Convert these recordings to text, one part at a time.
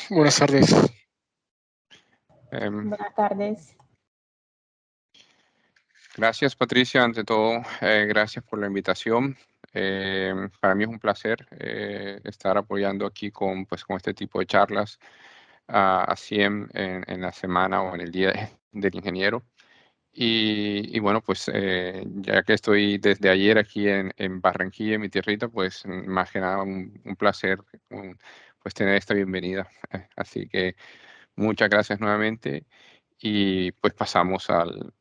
Buenas tardes. Buenas tardes. Gracias, Patricia. Ante todo, gracias por la invitación. Para mí es un placer estar apoyando aquí con este tipo de charlas así en la semana o en el Día del Ingeniero. Y bueno, pues ya que estoy desde ayer aquí en Barranquilla, en mi tierrita, pues más que nada un placer pues tener esta bienvenida. Así que muchas gracias nuevamente y pues pasamos al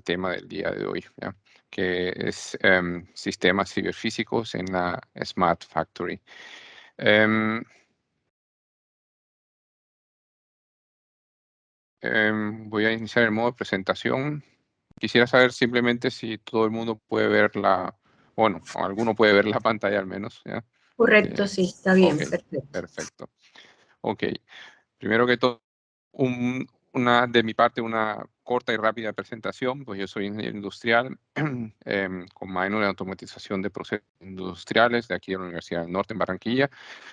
tema del día de hoy, ¿ya? Que es sistemas ciberfísicos en la Smart Factory. Voy a iniciar el modo de presentación. Quisiera saber simplemente si todo el mundo puede ver bueno, o alguno puede ver la pantalla al menos, ¿ya? Correcto, sí, está bien, Okay, perfecto. perfecto. Ok, primero que todo, de mi parte, una corta y rápida presentación. Pues yo soy ingeniero industrial con minor en automatización de procesos industriales de aquí de la Universidad del Norte en Barranquilla,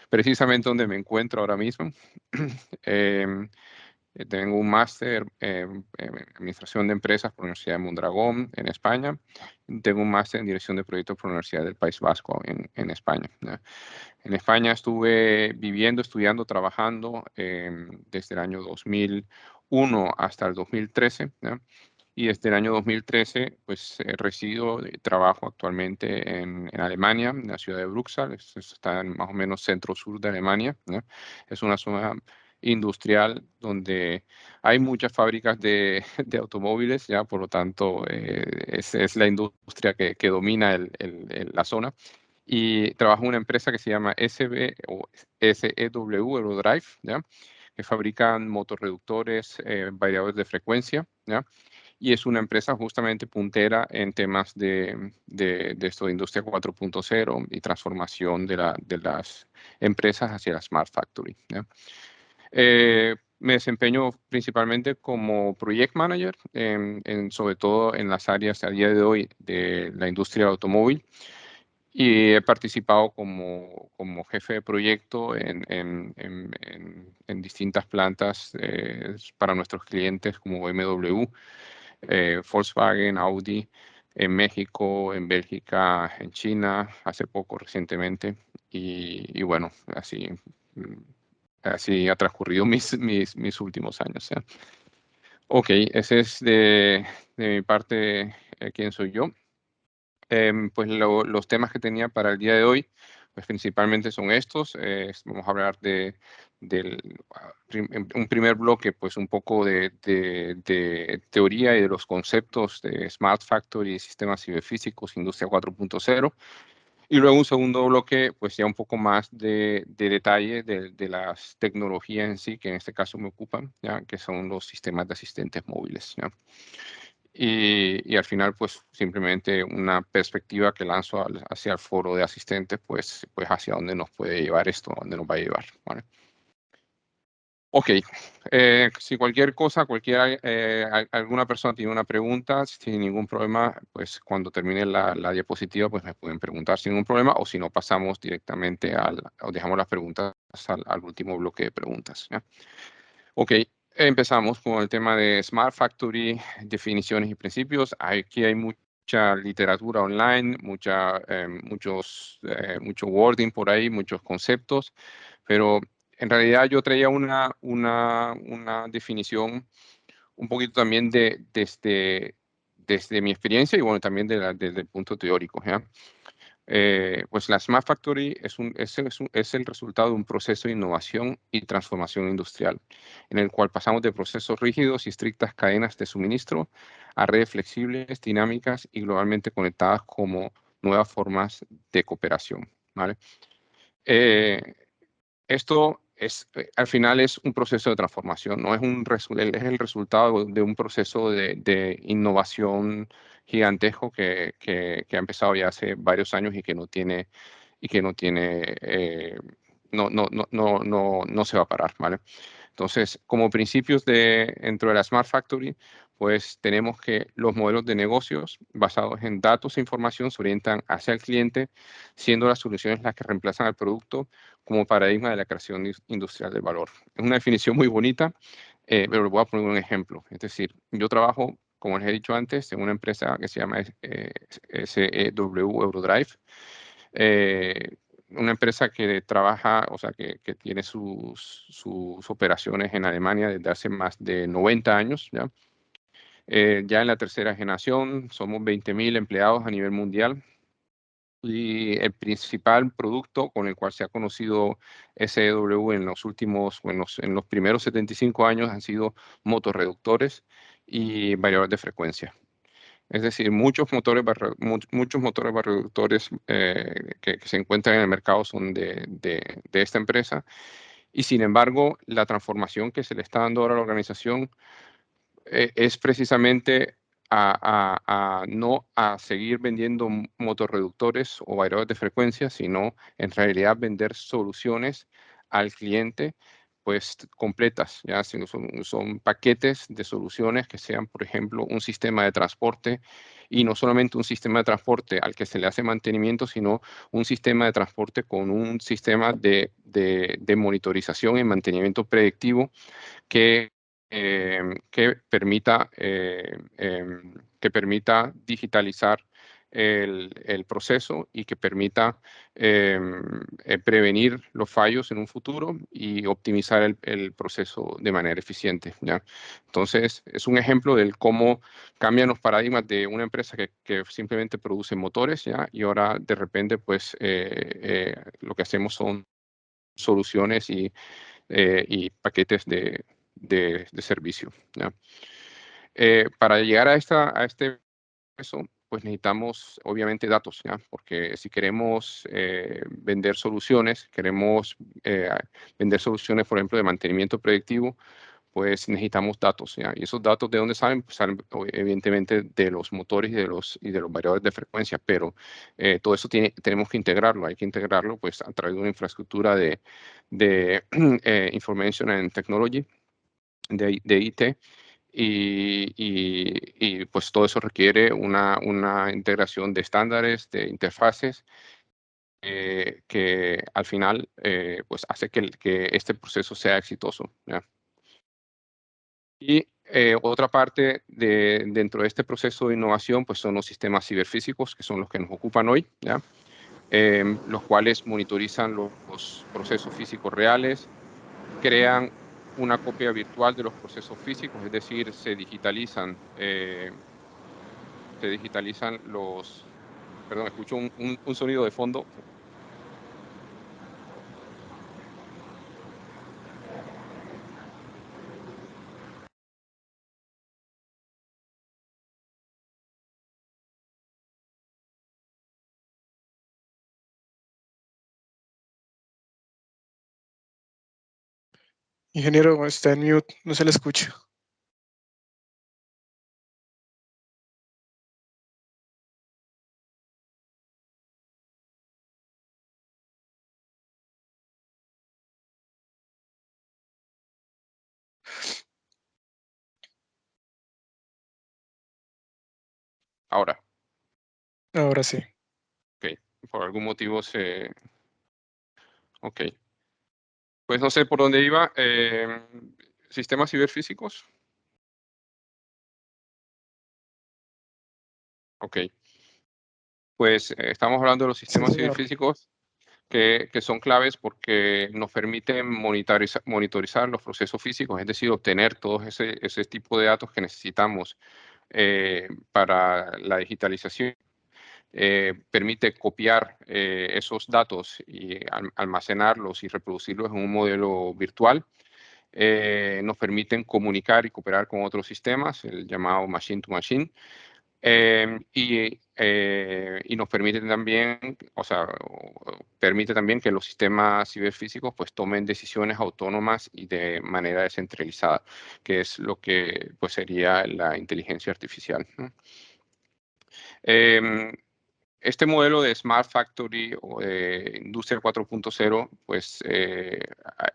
precisamente donde me encuentro ahora mismo. Tengo un máster en Administración de Empresas por la Universidad de Mondragón, en España. Tengo un máster en Dirección de Proyectos por la Universidad del País Vasco, en España, ¿no? En España estuve viviendo, estudiando, trabajando desde el año 2001 hasta el 2013, ¿no? Y desde el año 2013, pues resido y trabajo actualmente en Alemania, en la ciudad de Bruxelles. Está en más o menos centro-sur de Alemania, ¿no? Es una zona industrial donde hay muchas fábricas de automóviles, ya por lo tanto es la industria que domina la zona. Y trabajo en una empresa que se llama SEW Eurodrive, ¿ya? Que fabrican motorreductores variadores de frecuencia, ¿ya? Y es una empresa justamente puntera en temas de esto de industria 4.0 y transformación de las empresas hacia la Smart Factory, ¿ya? Me desempeño principalmente como Project Manager, sobre todo en las áreas a día de hoy de la industria del automóvil, y he participado como jefe de proyecto en distintas plantas para nuestros clientes como BMW, Volkswagen, Audi, en México, en Bélgica, en China, hace poco recientemente. Y bueno, así ha transcurrido mis últimos años, ¿ya? Ok, ese es de mi parte quién soy yo. Pues los temas que tenía para el día de hoy, pues principalmente son estos. Vamos a hablar un primer bloque, pues un poco de teoría y de los conceptos de Smart Factory, sistemas ciberfísicos, Industria 4.0. Y luego un segundo bloque, pues ya un poco más de detalle de las tecnologías en sí, que en este caso me ocupan, ¿ya? Que son los sistemas de asistentes móviles, ¿ya? Y al final, pues simplemente una perspectiva que lanzo hacia el foro de asistentes, pues hacia dónde nos puede llevar esto, dónde nos va a llevar, ¿vale? Ok, si cualquier cosa, alguna persona tiene una pregunta, sin ningún problema, pues cuando termine la diapositiva, pues me pueden preguntar sin ningún problema, o si no, pasamos directamente o dejamos las preguntas al último bloque de preguntas, ¿ya? Ok, empezamos con el tema de Smart Factory, definiciones y principios. Aquí hay mucha literatura online, mucho wording por ahí, muchos conceptos, pero en realidad yo traía una definición un poquito también desde mi experiencia y bueno, también desde el punto teórico, ¿ya? Pues la Smart Factory es el resultado de un proceso de innovación y transformación industrial, en el cual pasamos de procesos rígidos y estrictas cadenas de suministro a redes flexibles, dinámicas y globalmente conectadas como nuevas formas de cooperación, ¿vale? Esto al final es un proceso de transformación, no es es el resultado de un proceso de innovación gigantesco que ha empezado ya hace varios años y que no se va a parar, ¿vale? Entonces, como principios dentro de la Smart Factory, pues tenemos que los modelos de negocios basados en datos e información se orientan hacia el cliente, siendo las soluciones las que reemplazan al producto como paradigma de la creación industrial del valor. Es una definición muy bonita, pero le voy a poner un ejemplo. Es decir, yo trabajo, como les he dicho antes, en una empresa que se llama SEW Eurodrive. Una empresa que trabaja, o sea, que tiene sus operaciones en Alemania desde hace más de 90 años, ¿ya? Ya en la tercera generación, somos 20.000 empleados a nivel mundial y el principal producto con el cual se ha conocido SEW en los últimos, en los primeros 75 años han sido motorreductores y variadores de frecuencia. Es decir, muchos motores barreductores que se encuentran en el mercado son de esta empresa. Y sin embargo, la transformación que se le está dando ahora a la organización es precisamente no a seguir vendiendo motorreductores o variadores de frecuencia, sino en realidad vender soluciones al cliente pues completas, ya son paquetes de soluciones que sean, por ejemplo, un sistema de transporte y no solamente un sistema de transporte al que se le hace mantenimiento, sino un sistema de transporte con un sistema de monitorización y mantenimiento predictivo que que permita digitalizar el proceso y que permita prevenir los fallos en un futuro y optimizar el proceso de manera eficiente, ¿ya? Entonces, es un ejemplo de cómo cambian los paradigmas de una empresa que simplemente produce motores, ¿ya? Y ahora, de repente, pues, lo que hacemos son soluciones y paquetes de servicio, ¿ya? Para llegar a este eso, pues necesitamos obviamente datos, ¿ya? Porque si queremos vender soluciones, vender soluciones, por ejemplo, de mantenimiento predictivo, pues necesitamos datos, ¿ya? Y esos datos, ¿de dónde salen? Pues salen evidentemente de los motores y de los variadores de frecuencia, pero todo eso tenemos que integrarlo, hay que integrarlo pues a través de una infraestructura de Information and Technology, de IT, pues todo eso requiere una integración de estándares, de interfaces, que al final pues hace que este proceso sea exitoso, ¿ya? Y otra parte dentro de este proceso de innovación pues son los sistemas ciberfísicos, que son los que nos ocupan hoy, ¿ya? Los cuales monitorizan los procesos físicos reales, crean una copia virtual de los procesos físicos, es decir, se digitalizan perdón, escucho un sonido de fondo. Ingeniero, está en mute, no se le escucha. Ahora, Ahora sí. ok, por algún motivo ok. Pues no sé por dónde iba. Sistemas ciberfísicos. Ok. Pues estamos hablando de los Sí, sistemas señor. ciberfísicos que son claves porque nos permiten monitorizar los procesos físicos, es decir, obtener todo ese tipo de datos que necesitamos para la digitalización. Permite copiar esos datos y almacenarlos y reproducirlos en un modelo virtual. Nos permiten comunicar y cooperar con otros sistemas, el llamado machine to machine. Y nos permiten también, o sea, permite también que los sistemas ciberfísicos pues tomen decisiones autónomas y de manera descentralizada, que es lo que pues sería la inteligencia artificial, ¿no? este modelo de Smart Factory o de Industria 4.0, pues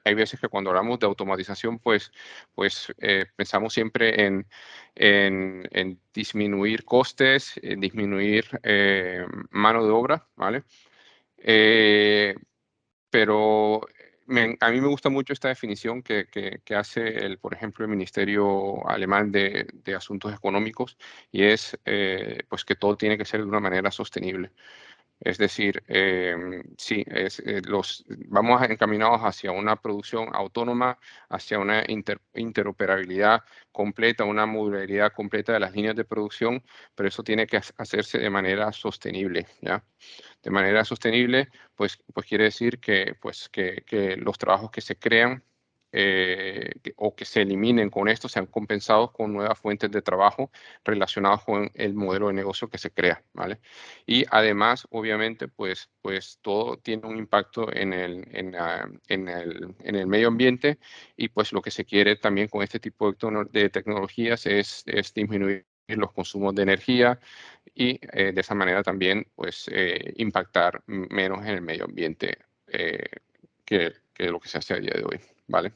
hay veces que cuando hablamos de automatización, pues pensamos siempre en disminuir costes, en disminuir mano de obra, ¿vale? Pero a mí me gusta mucho esta definición que hace, por ejemplo, el Ministerio Alemán de Asuntos Económicos, y es pues que todo tiene que ser de una manera sostenible. Es decir, sí, vamos encaminados hacia una producción autónoma, hacia una interoperabilidad completa, una modularidad completa de las líneas de producción, pero eso tiene que hacerse de manera sostenible, ¿ya? De manera sostenible, pues quiere decir que los trabajos que se crean o que se eliminen con esto sean compensados con nuevas fuentes de trabajo relacionadas con el modelo de negocio que se crea, ¿vale? Y además, obviamente, pues todo tiene un impacto en el medio ambiente, y pues lo que se quiere también con este tipo de tecnologías es disminuir los consumos de energía, y de esa manera también pues impactar menos en el medio ambiente que lo que se hace a día de hoy, ¿vale?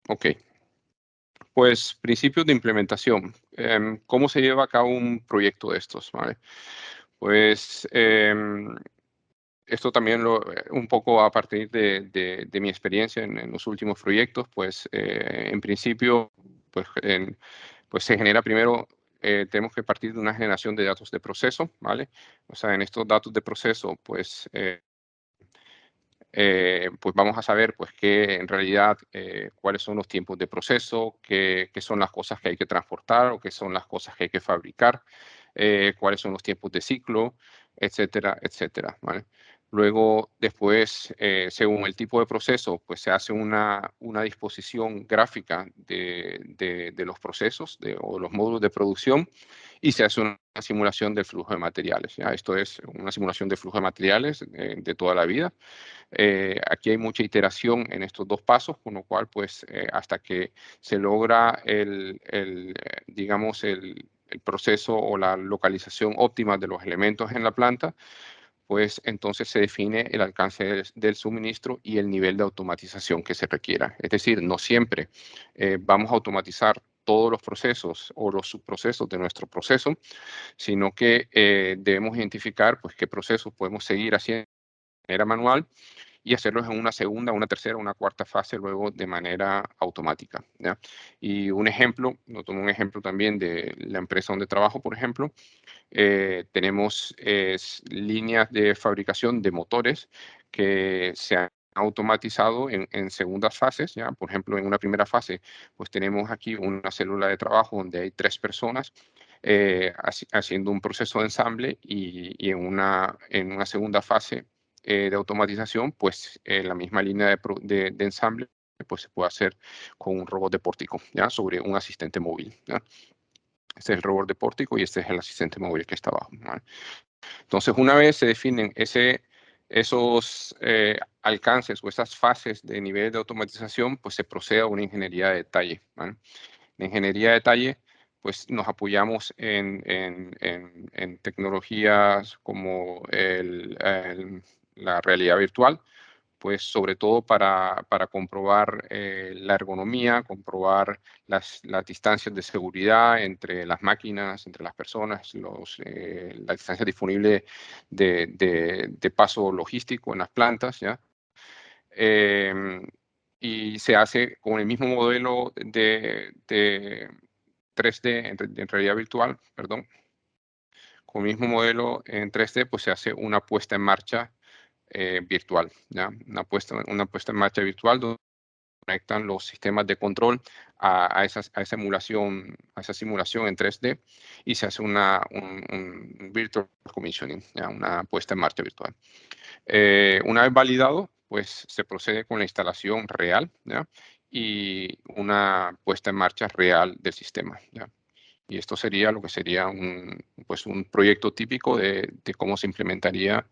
Ok, pues principios de implementación. ¿Cómo se lleva a cabo un proyecto de estos? ¿Vale? Pues esto también un poco a partir de mi experiencia en los últimos proyectos, pues en principio pues, pues se genera primero, tenemos que partir de una generación de datos de proceso, ¿vale? O sea, en estos datos de proceso, pues pues vamos a saber pues qué en realidad cuáles son los tiempos de proceso, qué son las cosas que hay que transportar o qué son las cosas que hay que fabricar, cuáles son los tiempos de ciclo, etcétera, etcétera, ¿vale? Luego, después, según el tipo de proceso, pues se hace una disposición gráfica de los procesos o los módulos de producción, y se hace una simulación del flujo de materiales, ¿ya? Esto es una simulación de flujo de materiales de toda la vida. Aquí hay mucha iteración en estos dos pasos, con lo cual, pues, hasta que se logra digamos, el proceso o la localización óptima de los elementos en la planta, pues entonces se define el alcance del suministro y el nivel de automatización que se requiera. Es decir, no siempre vamos a automatizar todos los procesos o los subprocesos de nuestro proceso, sino que debemos identificar pues qué procesos podemos seguir haciendo de manera manual y hacerlos en una segunda, una tercera, una cuarta fase luego de manera automática, ¿ya? Y un ejemplo, lo tomo un ejemplo también de la empresa donde trabajo, por ejemplo, tenemos líneas de fabricación de motores que se han automatizado en segundas fases, ¿ya? Por ejemplo, en una primera fase, pues tenemos aquí una célula de trabajo donde hay 3 personas haciendo un proceso de ensamble, y en una segunda fase de automatización, pues la misma línea de ensamble pues se puede hacer con un robot de pórtico, ¿ya? Sobre un asistente móvil, ¿ya? Este es el robot de pórtico y este es el asistente móvil que está abajo, ¿vale? Entonces, una vez se definen esos alcances o esas fases de nivel de automatización, pues se procede a una ingeniería de detalle, ¿vale? La ingeniería de detalle, pues nos apoyamos en tecnologías como la realidad virtual, pues sobre todo para comprobar la ergonomía, comprobar las distancias de seguridad entre las máquinas, entre las personas, la distancia disponible de paso logístico en las plantas, ¿ya? Y se hace con el mismo modelo de 3D, en realidad virtual, perdón. Con el mismo modelo en 3D, pues se hace una puesta en marcha virtual, ¿ya? Una puesta en marcha virtual donde conectan los sistemas de control a esa simulación en 3D, y se hace un virtual commissioning, ¿ya? Una puesta en marcha virtual. Una vez validado, pues se procede con la instalación real, ¿ya? Y una puesta en marcha real del sistema, ¿ya? Y esto sería lo que sería pues un proyecto típico de cómo se implementaría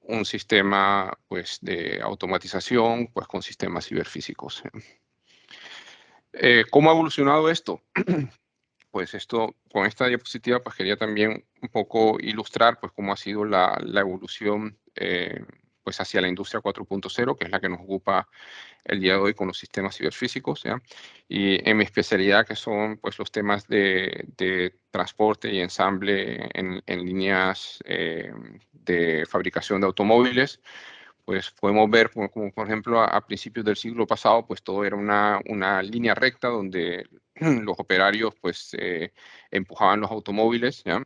un sistema pues, de automatización pues, con sistemas ciberfísicos. ¿Cómo ha evolucionado esto? Pues esto, con esta diapositiva, pues quería también un poco ilustrar pues cómo ha sido la evolución pues hacia la industria 4.0, que es la que nos ocupa el día de hoy con los sistemas ciberfísicos, ¿ya? Y en mi especialidad, que son pues los temas de transporte y ensamble en líneas de fabricación de automóviles, pues podemos ver como por ejemplo a principios del siglo pasado, pues todo era una línea recta donde los operarios pues empujaban los automóviles, ¿ya?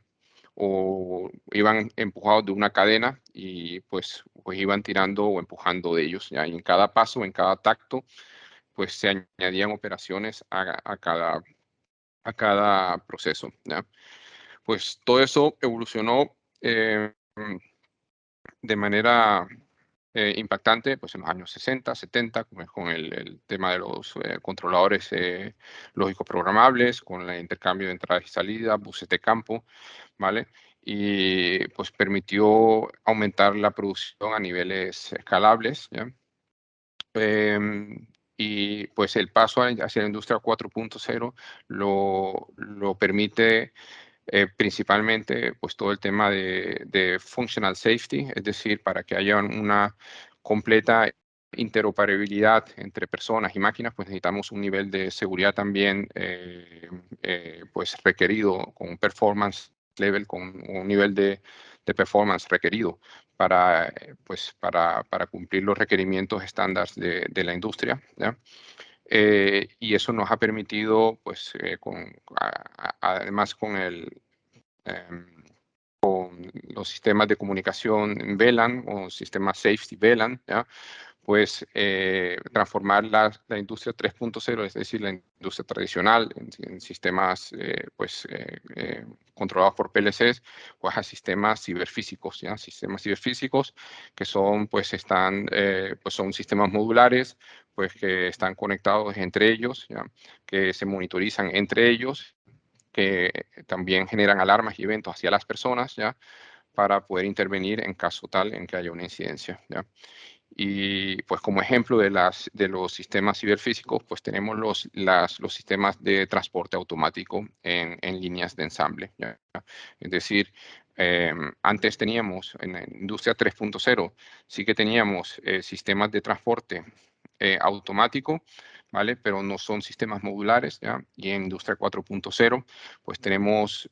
O iban empujados de una cadena y pues iban tirando o empujando de ellos, ¿ya? Y en cada paso, en cada tacto, pues se añadían operaciones a cada proceso, ¿ya? Pues todo eso evolucionó de manera impactante pues en los años 60, 70, con el tema de los controladores lógicos programables, con el intercambio de entradas y salidas, buses de campo, ¿vale? Y pues permitió aumentar la producción a niveles escalables, ¿ya? Y pues el paso hacia la industria 4.0 lo permite principalmente pues todo el tema de functional safety, es decir, para que haya una completa interoperabilidad entre personas y máquinas, pues necesitamos un nivel de seguridad también pues requerido, con un performance level, con un nivel de performance requerido pues para cumplir los requerimientos estándares de la industria, ¿ya? Y eso nos ha permitido, pues, además con los sistemas de comunicación VLAN o sistemas safety VLAN, ¿ya? Pues transformar la industria 3.0, es decir, la industria tradicional en sistemas controlados por PLCs, pues a sistemas ciberfísicos, ¿ya? Sistemas ciberfísicos que son, pues son sistemas modulares, pues que están conectados entre ellos, ¿ya? Que se monitorizan entre ellos, que también generan alarmas y eventos hacia las personas, ¿ya? Para poder intervenir en caso tal en que haya una incidencia, ¿ya? Y pues como ejemplo de los sistemas ciberfísicos, pues tenemos los sistemas de transporte automático en líneas de ensamble, ¿ya? Es decir, antes teníamos en la industria 3.0, sí que teníamos sistemas de transporte automático, ¿vale? Pero no son sistemas modulares, ¿ya? Y en industria 4.0, pues tenemos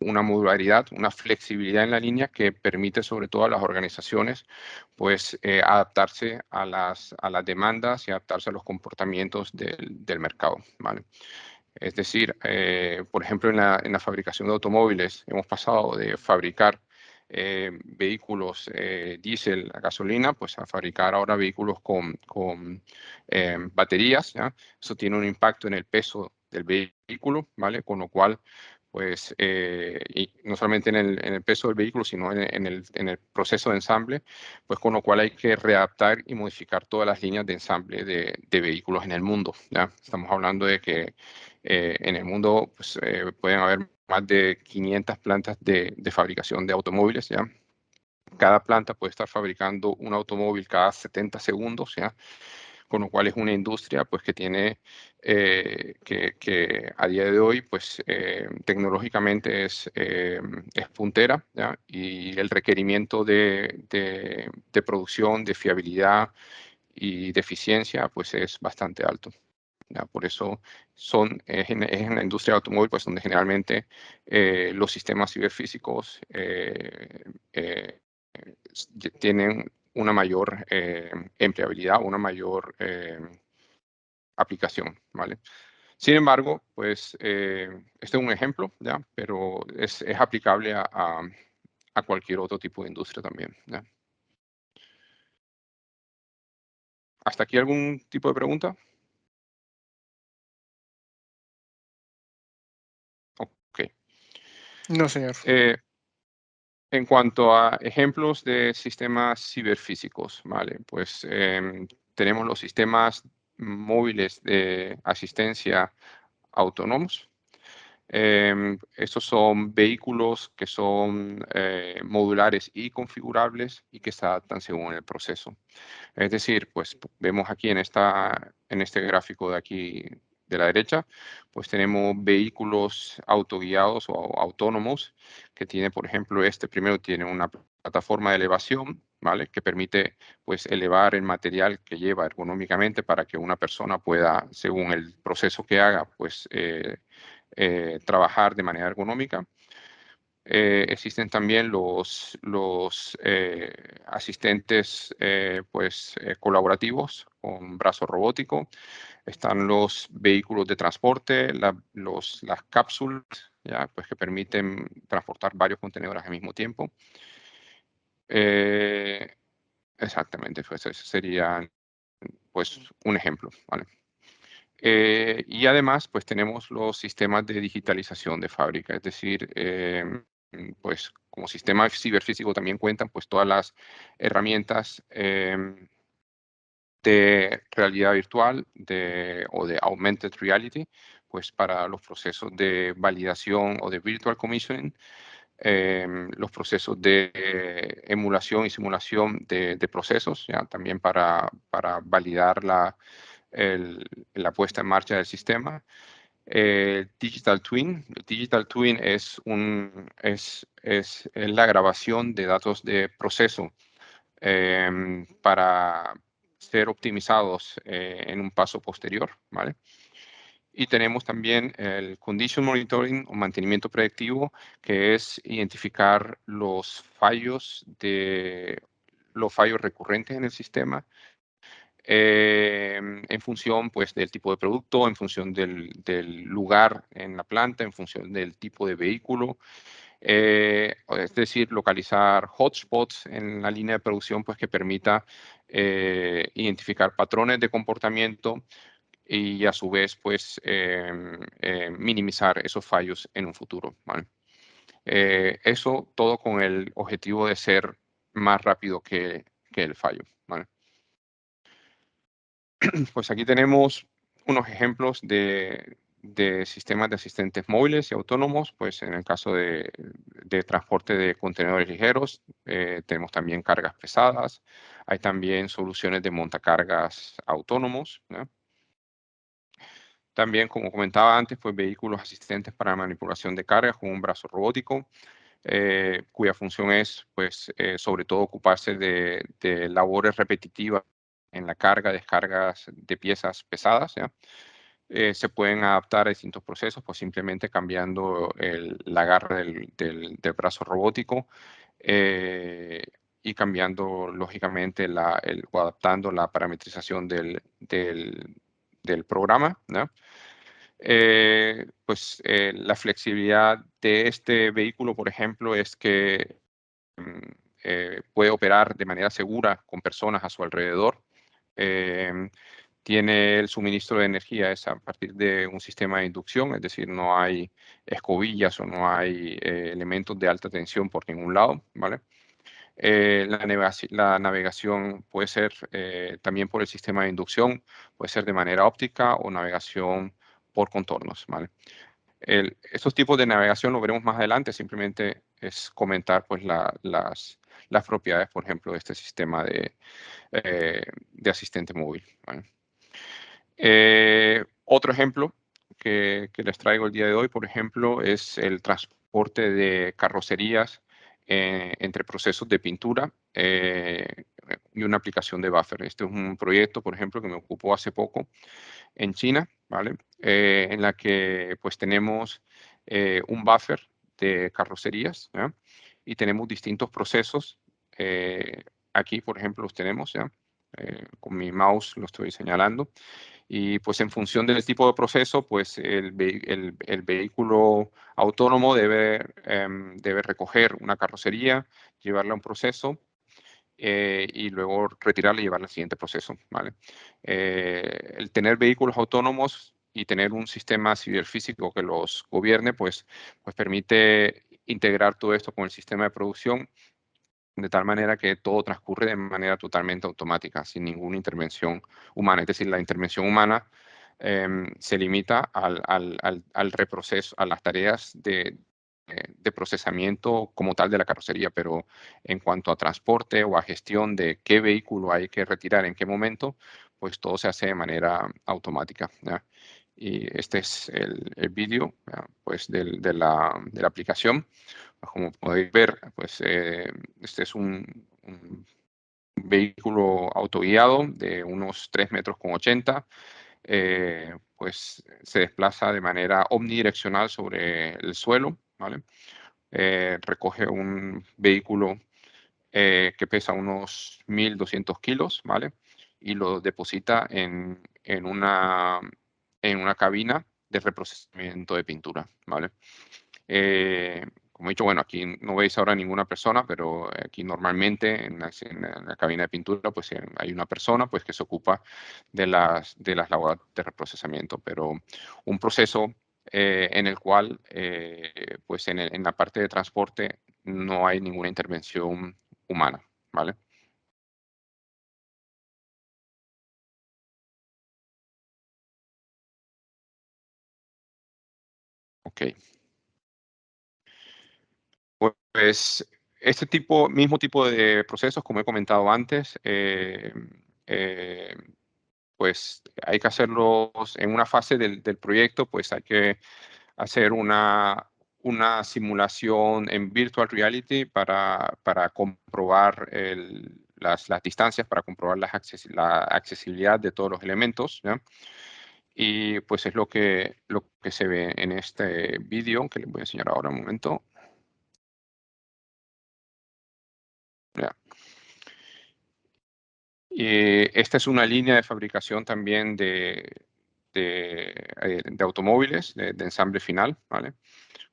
una modularidad, una flexibilidad en la línea que permite sobre todo a las organizaciones pues adaptarse a las demandas y adaptarse a los comportamientos del mercado, ¿vale? Es decir, por ejemplo, en la fabricación de automóviles hemos pasado de fabricar vehículos diésel a gasolina, pues a fabricar ahora vehículos con baterías, ¿ya? Eso tiene un impacto en el peso del vehículo, ¿vale? Con lo cual, pues, y no solamente en el peso del vehículo, sino en el proceso de ensamble, pues con lo cual hay que readaptar y modificar todas las líneas de ensamble de vehículos en el mundo, ¿ya? Estamos hablando de que en el mundo pues, pueden haber más de 500 plantas de fabricación de automóviles, ¿ya? Cada planta puede estar fabricando un automóvil cada 70 segundos, ¿ya? Con lo cual es una industria pues, que tiene, que a día de hoy pues, tecnológicamente es puntera, ¿ya? Y el requerimiento de producción, de fiabilidad y de eficiencia pues, es bastante alto, ¿ya? Por eso es en la industria del automóvil pues, donde generalmente los sistemas ciberfísicos tienen una mayor empleabilidad, una mayor aplicación, ¿vale? Sin embargo, pues este es un ejemplo, ¿ya? Pero es aplicable a cualquier otro tipo de industria también, ¿ya? ¿Hasta aquí algún tipo de pregunta? Ok. No, señor. En cuanto a ejemplos de sistemas ciberfísicos, ¿vale? Pues tenemos los sistemas móviles de asistencia autónomos. Estos son vehículos que son modulares y configurables y que se adaptan según el proceso. Es decir, pues vemos aquí en este gráfico de aquí de la derecha, pues tenemos vehículos autoguiados o autónomos que tiene, por ejemplo, primero tiene una plataforma de elevación, ¿vale? Que permite, pues, elevar el material que lleva ergonómicamente para que una persona pueda, según el proceso que haga, pues, trabajar de manera ergonómica. Existen también los asistentes colaborativos con brazo robótico. Están los vehículos de transporte, las cápsulas, ¿ya? Pues, que permiten transportar varios contenedores al mismo tiempo. Exactamente, pues ese sería pues, un ejemplo, ¿vale? Y además, pues tenemos los sistemas de digitalización de fábrica, es decir, pues como sistema ciberfísico también cuentan pues todas las herramientas de realidad virtual o de augmented reality, pues para los procesos de validación o de virtual commissioning, los procesos de emulación y simulación de procesos, ¿ya? También para validar la puesta en marcha del sistema. Digital Twin. El Digital Twin es la grabación de datos de proceso para ser optimizados en un paso posterior, ¿vale? Y tenemos también el Condition Monitoring o mantenimiento predictivo, que es identificar los fallos recurrentes en el sistema en función pues, del tipo de producto, en función del lugar en la planta, en función del tipo de vehículo. Es decir, localizar hotspots en la línea de producción pues, que permita identificar patrones de comportamiento y a su vez pues, minimizar esos fallos en un futuro, ¿vale? Eso todo con el objetivo de ser más rápido que el fallo, ¿vale? Pues aquí tenemos unos ejemplos de sistemas de asistentes móviles y autónomos, pues en el caso de transporte de contenedores ligeros, tenemos también cargas pesadas, hay también soluciones de montacargas autónomos, ¿no? También, como comentaba antes, pues vehículos asistentes para manipulación de cargas con un brazo robótico, cuya función es, pues, sobre todo ocuparse de labores repetitivas en la carga, descargas de piezas pesadas, ¿ya? Se pueden adaptar a distintos procesos, pues simplemente cambiando la garra del brazo robótico y cambiando, lógicamente, o adaptando la parametrización del programa, ¿no? La flexibilidad de este vehículo, por ejemplo, es que puede operar de manera segura con personas a su alrededor. Tiene el suministro de energía es a partir de un sistema de inducción, es decir, no hay escobillas o no hay elementos de alta tensión por ningún lado, ¿vale? La navegación puede ser también por el sistema de inducción, puede ser de manera óptica o navegación por contornos, ¿vale? Estos tipos de navegación lo veremos más adelante, simplemente es comentar pues, las propiedades, por ejemplo, de este sistema de asistente móvil, ¿vale? Otro ejemplo que les traigo el día de hoy, por ejemplo, es el transporte de carrocerías entre procesos de pintura y una aplicación de buffer. Este es un proyecto, por ejemplo, que me ocupó hace poco en China, ¿vale? En la que pues tenemos un buffer de carrocerías, ¿ya? Y tenemos distintos procesos. Aquí, por ejemplo, los tenemos, ¿ya? Con mi mouse lo estoy señalando. Y pues en función del tipo de proceso, pues el vehículo autónomo debe recoger una carrocería, llevarla a un proceso y luego retirarla y llevarla al siguiente proceso, ¿vale? El tener vehículos autónomos y tener un sistema ciberfísico que los gobierne, pues permite integrar todo esto con el sistema de producción de tal manera que todo transcurre de manera totalmente automática, sin ninguna intervención humana. Es decir, la intervención humana se limita al reproceso, a las tareas de procesamiento como tal de la carrocería, pero en cuanto a transporte o a gestión de qué vehículo hay que retirar en qué momento, pues todo se hace de manera automática, ¿ya? Y este es el vídeo, pues, de la aplicación. Como podéis ver, pues este es un vehículo autoguiado de unos 3,80 metros. Pues se desplaza de manera omnidireccional sobre el suelo, ¿vale? Recoge un vehículo que pesa unos 1.200 kilos, ¿vale? Y lo deposita en una cabina de reprocesamiento de pintura, ¿vale? Como he dicho, bueno, aquí no veis ahora ninguna persona, pero aquí normalmente en la cabina de pintura pues hay una persona pues que se ocupa de las labores de reprocesamiento, pero un proceso en el cual pues en la parte de transporte no hay ninguna intervención humana, ¿vale? Ok. Pues este mismo tipo de procesos, como he comentado antes, eh, pues hay que hacerlos en una fase del proyecto, pues hay que hacer una simulación en virtual reality para comprobar las distancias, para comprobar la accesibilidad de todos los elementos, ¿ya? Y pues es lo que se ve en este vídeo que les voy a enseñar ahora un momento. ¿Ya? Esta es una línea de fabricación también de automóviles, de ensamble final, ¿vale?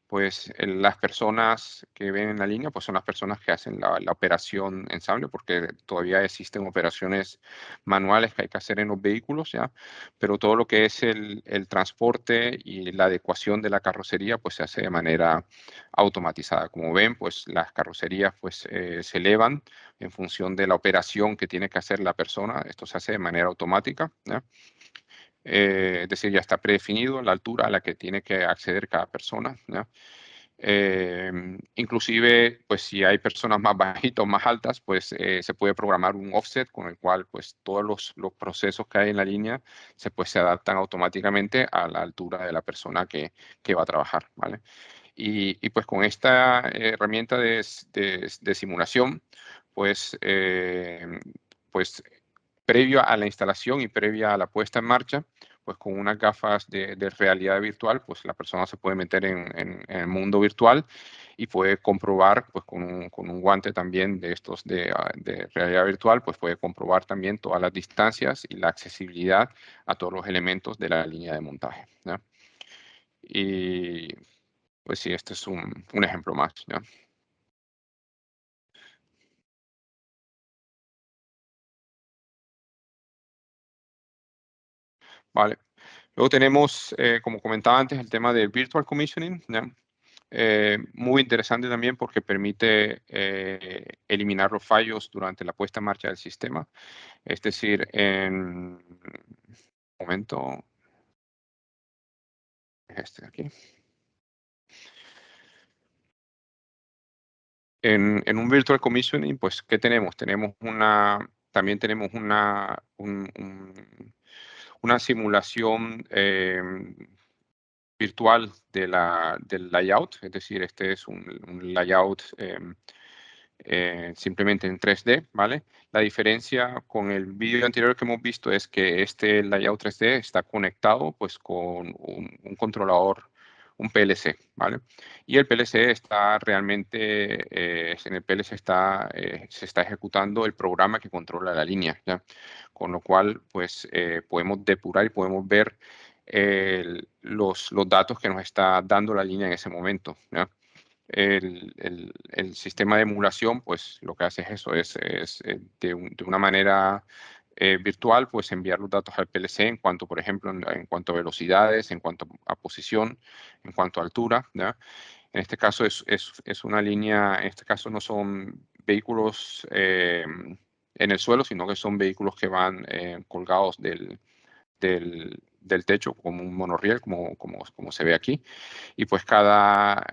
Pues las personas que ven en la línea, pues son las personas que hacen la operación ensamble, porque todavía existen operaciones manuales que hay que hacer en los vehículos, ¿ya? Pero todo lo que es el transporte y la adecuación de la carrocería, pues se hace de manera automatizada. Como ven, pues las carrocerías pues se elevan en función de la operación que tiene que hacer la persona. Esto se hace de manera automática, ¿ya? Es decir, ya está predefinido la altura a la que tiene que acceder cada persona, ¿ya? Inclusive, pues si hay personas más bajitas o más altas, pues se puede programar un offset con el cual pues todos los procesos que hay en la línea se adaptan automáticamente a la altura de la persona que va a trabajar, ¿vale? Y pues con esta herramienta de simulación, pues, pues previo a la instalación y previa a la puesta en marcha, pues con unas gafas de realidad virtual, pues la persona se puede meter en el mundo virtual y puede comprobar, pues con un guante también de estos de realidad virtual, pues puede comprobar también todas las distancias y la accesibilidad a todos los elementos de la línea de montaje, ¿ya? Y pues sí, este es un ejemplo más, ¿ya? Vale. Luego tenemos, como comentaba antes, el tema del virtual commissioning, ¿ya? Muy interesante también porque permite eliminar los fallos durante la puesta en marcha del sistema. Es decir, un momento, este de aquí. En un virtual commissioning, pues, ¿qué tenemos? También tenemos una simulación virtual del layout, es decir, este es un layout simplemente en 3D, ¿vale? La diferencia con el vídeo anterior que hemos visto es que este layout 3D está conectado pues con un controlador, un PLC, ¿vale? Y el PLC está realmente, en el PLC se está ejecutando el programa que controla la línea, ¿ya? Con lo cual, pues, podemos depurar y podemos ver los datos que nos está dando la línea en ese momento, ¿ya? El sistema de emulación, pues lo que hace es eso, es de una manera virtual, pues enviar los datos al PLC en cuanto, por ejemplo, en cuanto a velocidades, en cuanto a posición, en cuanto a altura, ¿ya? En este caso es una línea, en este caso no son vehículos en el suelo, sino que son vehículos que van colgados del techo, como un monorriel, como se ve aquí. Y pues cada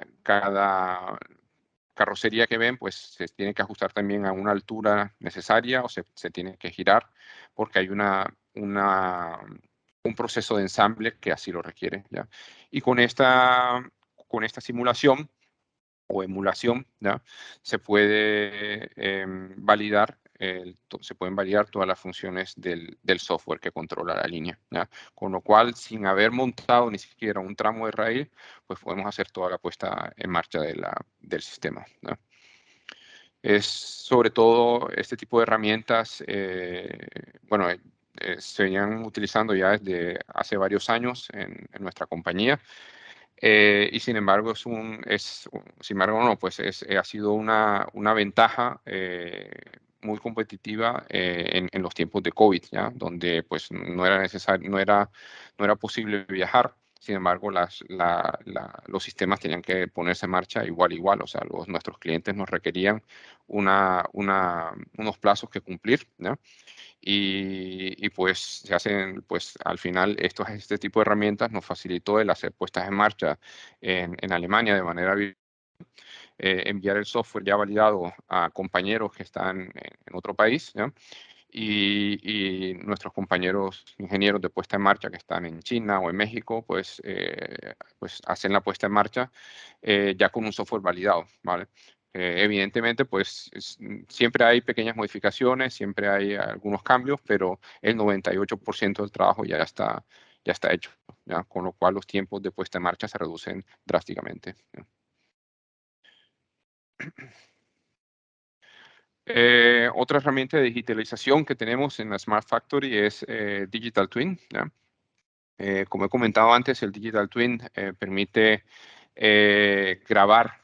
carrocería que ven, pues se tiene que ajustar también a una altura necesaria o se tiene que girar porque hay un proceso de ensamble que así lo requiere, ¿ya? Y con esta simulación o emulación, ¿ya? Se puede se pueden validar todas las funciones del software que controla la línea, ¿ya? Con lo cual, sin haber montado ni siquiera un tramo de raíl, pues podemos hacer toda la puesta en marcha del sistema, ¿ya? Es sobre todo este tipo de herramientas, bueno, se venían utilizando ya desde hace varios años en nuestra compañía. Y sin embargo, sin embargo, no, pues ha sido una ventaja muy competitiva en los tiempos de COVID, ¿ya? Donde pues no era necesario, no era posible viajar. Sin embargo, los sistemas tenían que ponerse en marcha igual. O sea, nuestros clientes nos requerían unos plazos que cumplir, ¿ya? Y pues se hacen, pues al final este tipo de herramientas nos facilitó el hacer puestas en marcha en Alemania de manera enviar el software ya validado a compañeros que están en otro país, ¿ya? Y nuestros compañeros ingenieros de puesta en marcha que están en China o en México, pues hacen la puesta en marcha ya con un software validado, ¿vale? Evidentemente, pues siempre hay pequeñas modificaciones, siempre hay algunos cambios, pero el 98% del trabajo ya está hecho, ¿ya? Con lo cual los tiempos de puesta en marcha se reducen drásticamente, ¿ya? Otra herramienta de digitalización que tenemos en la Smart Factory es Digital Twin, ¿ya? Como he comentado antes, el Digital Twin permite grabar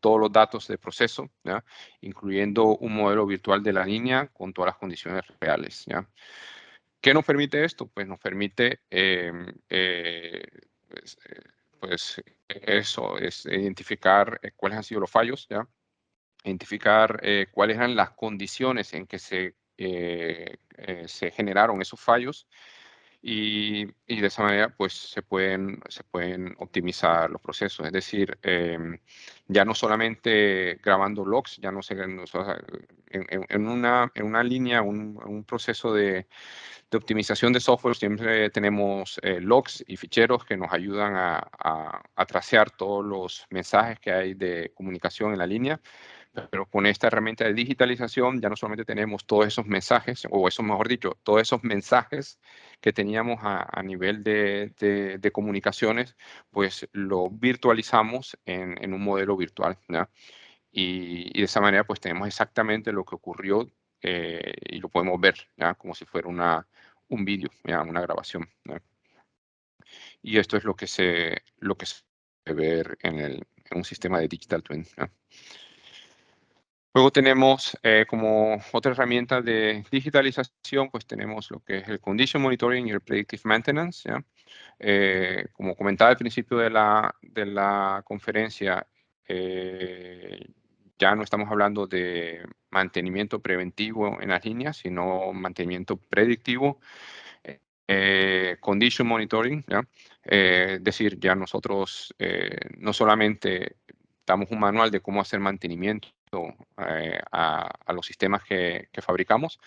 todos los datos de proceso, ¿ya? Incluyendo un modelo virtual de la línea con todas las condiciones reales, ¿ya? ¿Qué nos permite esto? Pues nos permite pues, eso, es identificar cuáles han sido los fallos, ¿ya? Identificar cuáles eran las condiciones en que se generaron esos fallos y de esa manera pues se pueden optimizar los procesos. Es decir, ya no solamente grabando logs, ya no se, o sea, en una línea, un proceso de optimización de software siempre tenemos logs y ficheros que nos ayudan a tracear todos los mensajes que hay de comunicación en la línea. Pero con esta herramienta de digitalización ya no solamente tenemos todos esos mensajes, o eso mejor dicho, todos esos mensajes que teníamos a nivel de comunicaciones, pues lo virtualizamos en un modelo virtual, ¿ya? Y de esa manera pues tenemos exactamente lo que ocurrió y lo podemos ver, ¿ya? Como si fuera un vídeo, ¿ya? Una grabación, ¿ya? Y esto es lo que se puede ver en un sistema de Digital Twin, ¿ya? Luego tenemos como otra herramienta de digitalización, pues tenemos lo que es el Condition Monitoring y el Predictive Maintenance, ¿ya? Como comentaba al principio de la conferencia, ya no estamos hablando de mantenimiento preventivo en las líneas, sino mantenimiento predictivo, condition monitoring, ¿ya? Es decir, ya nosotros no solamente damos un manual de cómo hacer mantenimiento a los sistemas que fabricamos,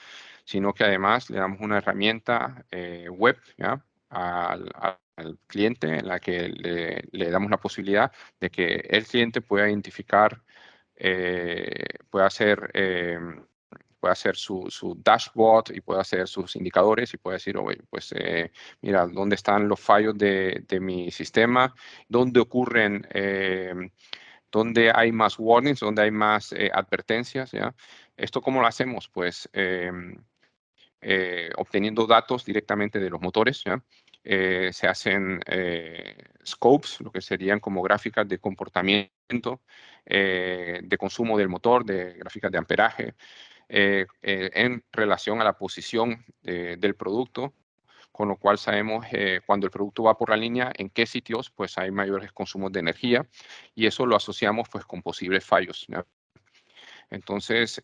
sino que además le damos una herramienta web, ¿ya? al cliente en la que le damos la posibilidad de que el cliente pueda identificar, pueda hacer su dashboard y pueda hacer sus indicadores y puede decir, oye, pues mira, ¿dónde están los fallos de mi sistema? ¿Dónde ocurren, dónde hay más warnings, dónde hay más advertencias? ¿Ya? ¿Esto cómo lo hacemos? Pues obteniendo datos directamente de los motores, ¿ya? Se hacen scopes, lo que serían como gráficas de comportamiento, de consumo del motor, de gráficas de amperaje, en relación a la posición del producto, con lo cual sabemos cuando el producto va por la línea, en qué sitios pues hay mayores consumos de energía y eso lo asociamos pues con posibles fallos, ¿ya? Entonces,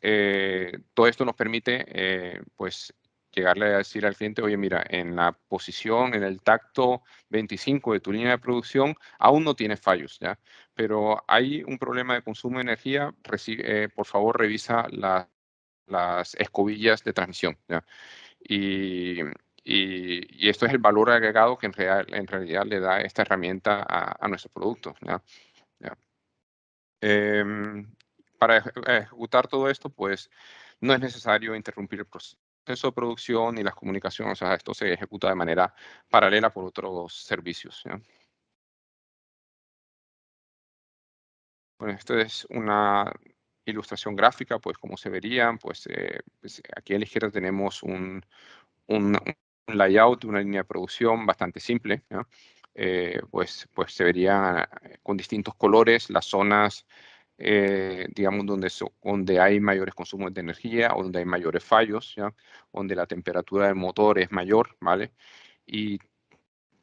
todo esto nos permite pues llegarle a decir al cliente, oye, mira, en la posición, en el tacto 25 de tu línea de producción, aún no tiene fallos, ¿ya? Pero hay un problema de consumo de energía, por favor, revisa las escobillas de transmisión, ¿ya? Y esto es el valor agregado que en realidad le da esta herramienta a nuestro producto, ¿ya? ¿Ya? Para ejecutar todo esto, pues no es necesario interrumpir el proceso de producción ni las comunicaciones, o sea, esto se ejecuta de manera paralela por otros servicios, ¿ya? Bueno, esta es una ilustración gráfica, pues como se verían, pues, aquí a la izquierda tenemos un layout de una línea de producción bastante simple, ¿ya? Pues se vería con distintos colores las zonas, digamos, donde hay mayores consumos de energía o donde hay mayores fallos, ¿ya? Donde la temperatura del motor es mayor, ¿vale? Y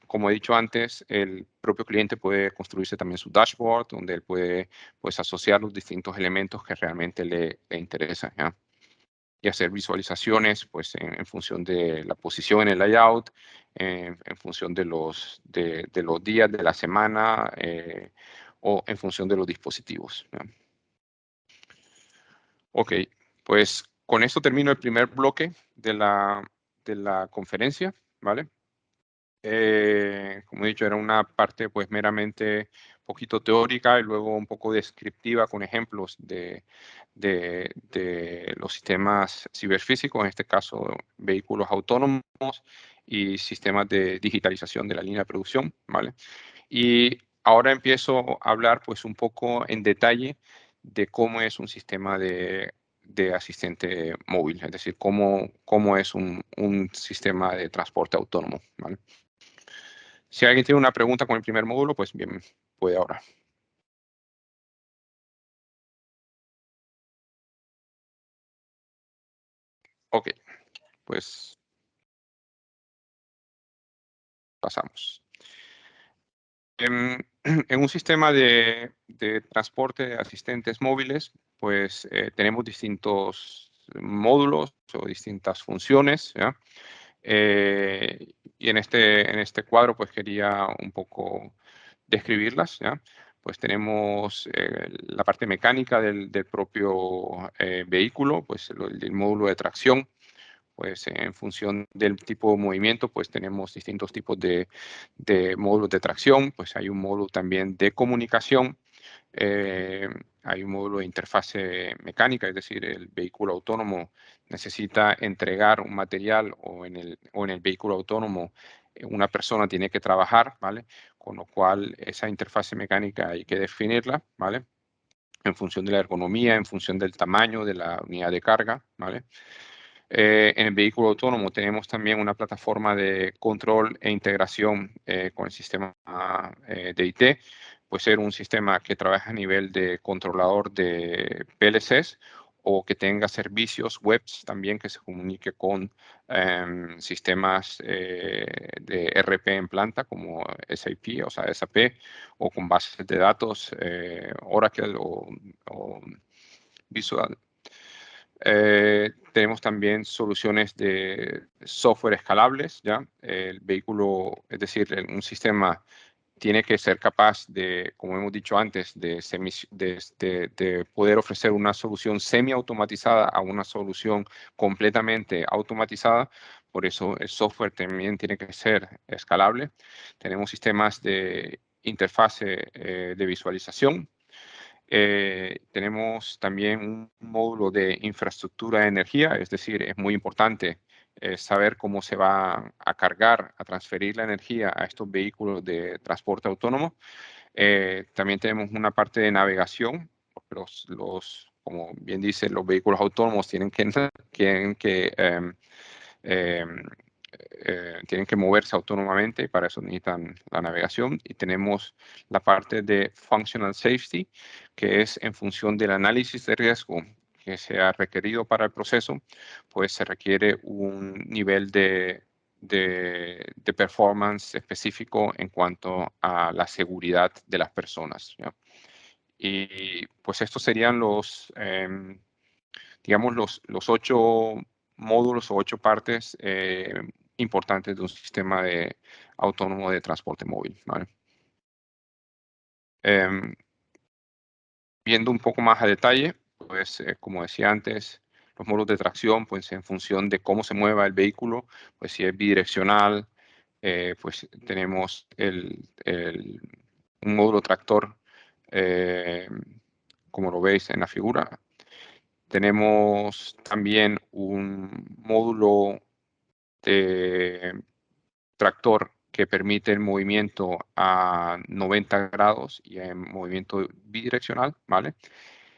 como he dicho antes, el propio cliente puede construirse también su dashboard, donde él puede, pues, asociar los distintos elementos que realmente le interesan, ¿ya? Y hacer visualizaciones, pues, en función de la posición en el layout, en función de de los días de la semana, o en función de los dispositivos, ¿ya? Ok, pues con esto termino el primer bloque de la conferencia, ¿vale? Como he dicho, era una parte pues meramente poquito teórica y luego un poco descriptiva con ejemplos de los sistemas ciberfísicos, en este caso vehículos autónomos y sistemas de digitalización de la línea de producción, ¿vale? Y ahora empiezo a hablar pues un poco en detalle de cómo es un sistema de asistente móvil, es decir, cómo es un sistema de transporte autónomo, ¿vale? Si alguien tiene una pregunta con el primer módulo, pues bien, puede ahora. Ok, pues pasamos. En un sistema de transporte de asistentes móviles, pues tenemos distintos módulos o distintas funciones, ¿ya? Y en este cuadro, pues quería un poco describirlas, ¿ya? Pues tenemos la parte mecánica del propio vehículo, pues el módulo de tracción, pues en función del tipo de movimiento, pues tenemos distintos tipos de módulos de tracción, pues hay un módulo también de comunicación, eh, hay un módulo de interfase mecánica, es decir, el vehículo autónomo necesita entregar un material o en el vehículo autónomo una persona tiene que trabajar, ¿vale? Con lo cual esa interfase mecánica hay que definirla, ¿vale? En función de la ergonomía, en función del tamaño de la unidad de carga, ¿vale? En el vehículo autónomo tenemos también una plataforma de control e integración con el sistema de IT. Puede ser un sistema que trabaja a nivel de controlador de PLCs o que tenga servicios webs también que se comunique con sistemas de RP en planta como SAP, o sea, SAP, o con bases de datos Oracle o Visual. Tenemos también soluciones de software escalables, ¿ya? El vehículo, es decir, un sistema tiene que ser capaz de, como hemos dicho antes, de poder ofrecer una solución semi-automatizada a una solución completamente automatizada. Por eso el software también tiene que ser escalable. Tenemos sistemas de interfase de visualización. Tenemos también un módulo de infraestructura de energía, es decir, es muy importante saber cómo se va a cargar, a transferir la energía a estos vehículos de transporte autónomo. También tenemos una parte de navegación, porque como bien dice, los vehículos autónomos em, tienen que moverse autónomamente y para eso necesitan la navegación. Y tenemos la parte de Functional Safety, que es en función del análisis de riesgo que sea requerido para el proceso, pues se requiere un nivel de performance específico en cuanto a la seguridad de las personas, ¿ya? Y pues estos serían digamos, los 8 módulos o 8 partes importantes de un sistema autónomo de transporte móvil, ¿vale? Viendo un poco más a detalle, pues como decía antes, los módulos de tracción, pues en función de cómo se mueva el vehículo, pues si es bidireccional, pues tenemos un módulo tractor, como lo veis en la figura. Tenemos también un módulo de tractor que permite el movimiento a 90 grados y en movimiento bidireccional, ¿vale?